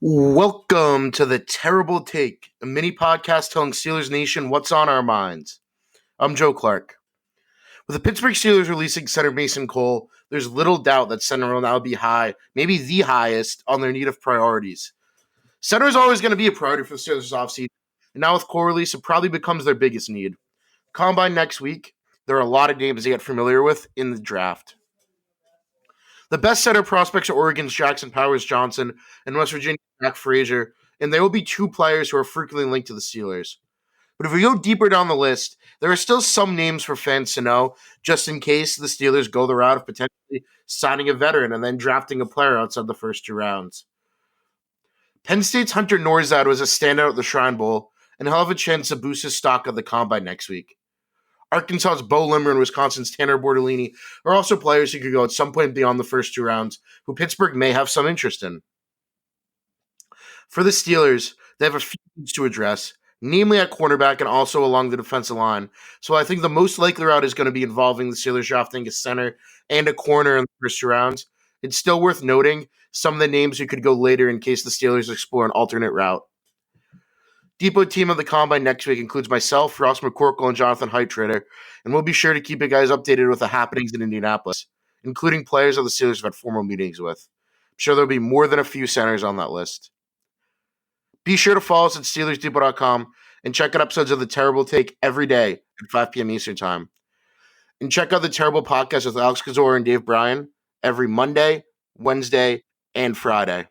Welcome to the Terrible Take, a mini podcast telling Steelers Nation what's on our minds. I'm Joe Clark. With the Pittsburgh Steelers releasing center Mason Cole, there's little doubt that center will now be high, maybe the highest, on their need of priorities. Center is always going to be a priority for the Steelers this offseason, and now with Cole release, it probably becomes their biggest need. Combine next week, there are a lot of names to get familiar with in the draft. The best center prospects are Oregon's Jackson Powers Johnson and West Virginia's Jack Frazier, and there will be two players who are frequently linked to the Steelers. But if we go deeper down the list, there are still some names for fans to know, just in case the Steelers go the route of potentially signing a veteran and then drafting a player outside the first two rounds. Penn State's Hunter Norzad was a standout at the Shrine Bowl, and he'll have a chance to boost his stock at the Combine next week. Arkansas's Bo Limmer and Wisconsin's Tanner Bortolini are also players who could go at some point beyond the first two rounds, who Pittsburgh may have some interest in. For the Steelers, they have a few needs to address, namely at cornerback and also along the defensive line. So I think the most likely route is going to be involving the Steelers drafting a center and a corner in the first two rounds. It's still worth noting some of the names who could go later in case the Steelers explore an alternate route. Depot team of the Combine next week includes myself, Ross McCorkle, and Jonathan Heitreiter, and we'll be sure to keep you guys updated with the happenings in Indianapolis, including players of the Steelers have had formal meetings with. I'm sure there'll be more than a few centers on that list. Be sure to follow us at SteelersDepot.com and check out episodes of The Terrible Take every day at 5 p.m. Eastern Time. And check out The Terrible Podcast with Alex Kozora and Dave Bryan every Monday, Wednesday, and Friday.